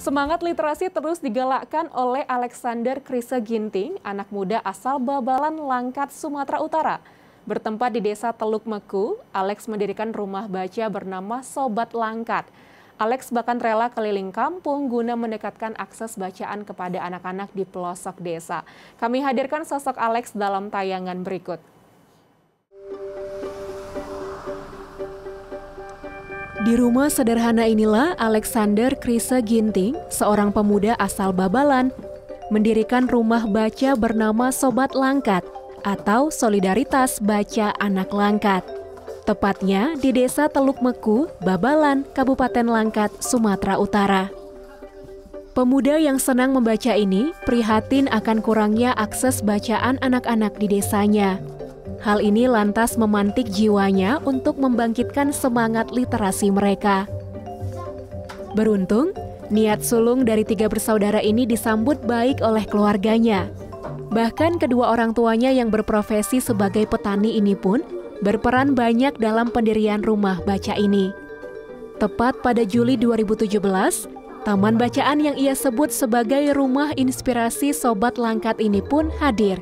Semangat literasi terus digalakkan oleh Alexander Krisa Ginting, anak muda asal Babalan, Langkat, Sumatera Utara. Bertempat di desa Teluk Meku, Alex mendirikan rumah baca bernama Sobat Langkat. Alex bahkan rela keliling kampung guna mendekatkan akses bacaan kepada anak-anak di pelosok desa. Kami hadirkan sosok Alex dalam tayangan berikut. Di rumah sederhana inilah Alexander Krisa Ginting, seorang pemuda asal Babalan, mendirikan rumah baca bernama Sobat Langkat atau Solidaritas Baca Anak Langkat. Tepatnya di desa Teluk Meku, Babalan, Kabupaten Langkat, Sumatera Utara. Pemuda yang senang membaca ini prihatin akan kurangnya akses bacaan anak-anak di desanya. Hal ini lantas memantik jiwanya untuk membangkitkan semangat literasi mereka. Beruntung, niat sulung dari 3 bersaudara ini disambut baik oleh keluarganya. Bahkan kedua orang tuanya yang berprofesi sebagai petani ini pun berperan banyak dalam pendirian rumah baca ini. Tepat pada Juli 2017, taman bacaan yang ia sebut sebagai rumah inspirasi Sobat Langkat ini pun hadir.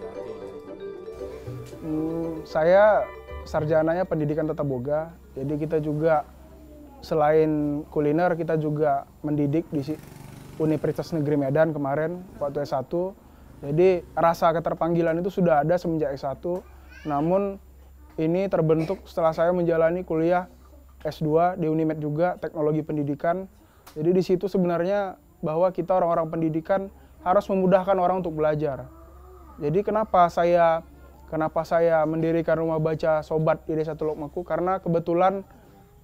Saya sarjananya pendidikan tata boga, jadi kita juga selain kuliner kita juga mendidik di Universitas Negeri Medan kemarin waktu S1. Jadi rasa keterpanggilan itu sudah ada semenjak S1, namun ini terbentuk setelah saya menjalani kuliah S2 di Unimed juga, teknologi pendidikan. Jadi di situ sebenarnya bahwa kita orang-orang pendidikan harus memudahkan orang untuk belajar. Jadi kenapa saya mendirikan rumah baca Sobat di Desa Teluk Meku? Karena kebetulan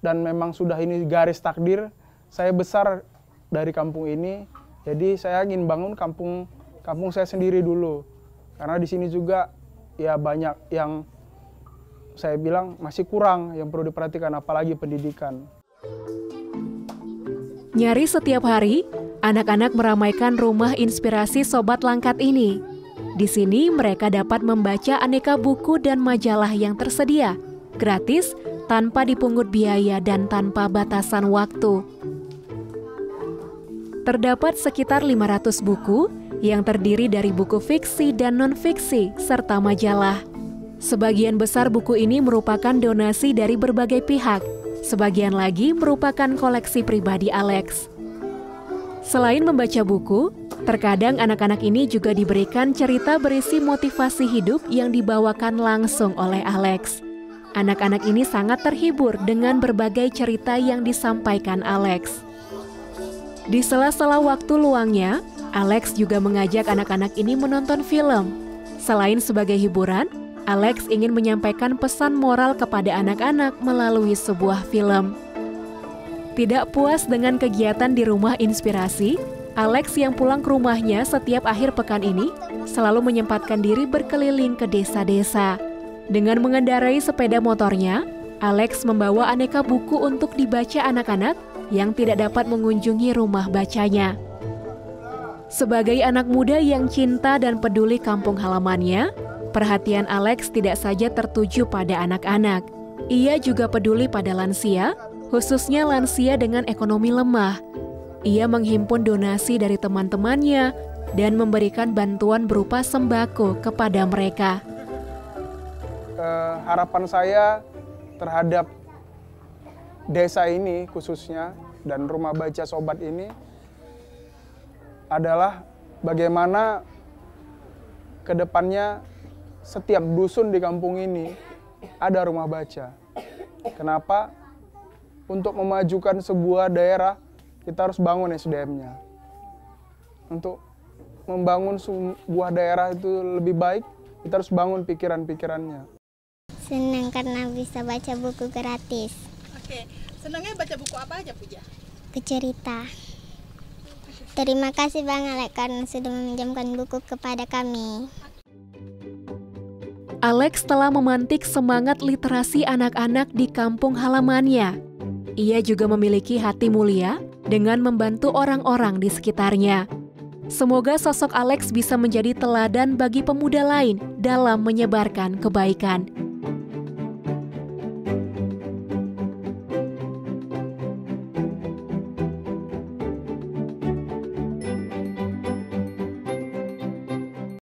dan memang sudah ini garis takdir, saya besar dari kampung ini. Jadi saya ingin bangun kampung saya sendiri dulu. Karena di sini juga ya banyak yang saya bilang masih kurang yang perlu diperhatikan, apalagi pendidikan. Nyaris setiap hari, anak-anak meramaikan rumah inspirasi Sobat Langkat ini. Di sini mereka dapat membaca aneka buku dan majalah yang tersedia, gratis, tanpa dipungut biaya dan tanpa batasan waktu. Terdapat sekitar 500 buku yang terdiri dari buku fiksi dan non-fiksi serta majalah. Sebagian besar buku ini merupakan donasi dari berbagai pihak, sebagian lagi merupakan koleksi pribadi Alex. Selain membaca buku, terkadang anak-anak ini juga diberikan cerita berisi motivasi hidup yang dibawakan langsung oleh Alex. Anak-anak ini sangat terhibur dengan berbagai cerita yang disampaikan Alex. Di sela-sela waktu luangnya, Alex juga mengajak anak-anak ini menonton film. Selain sebagai hiburan, Alex ingin menyampaikan pesan moral kepada anak-anak melalui sebuah film. Tidak puas dengan kegiatan di rumah inspirasi, Alex yang pulang ke rumahnya setiap akhir pekan ini selalu menyempatkan diri berkeliling ke desa-desa. Dengan mengendarai sepeda motornya, Alex membawa aneka buku untuk dibaca anak-anak yang tidak dapat mengunjungi rumah bacanya. Sebagai anak muda yang cinta dan peduli kampung halamannya, perhatian Alex tidak saja tertuju pada anak-anak. Ia juga peduli pada lansia, khususnya lansia dengan ekonomi lemah. Ia menghimpun donasi dari teman-temannya dan memberikan bantuan berupa sembako kepada mereka. Harapan saya terhadap desa ini khususnya dan rumah baca Sobat ini adalah bagaimana ke depannya setiap dusun di kampung ini ada rumah baca. Kenapa? Untuk memajukan sebuah daerah, kita harus bangun SDM-nya. Untuk membangun sebuah daerah itu lebih baik, kita harus bangun pikiran-pikirannya. Senang karena bisa baca buku gratis. Oke, senangnya baca buku apa aja, Puja? Cerita. Terima kasih Bang Alex karena sudah meminjamkan buku kepada kami. Alex telah memantik semangat literasi anak-anak di kampung halamannya. Ia juga memiliki hati mulia dengan membantu orang-orang di sekitarnya. Semoga sosok Alex bisa menjadi teladan bagi pemuda lain dalam menyebarkan kebaikan.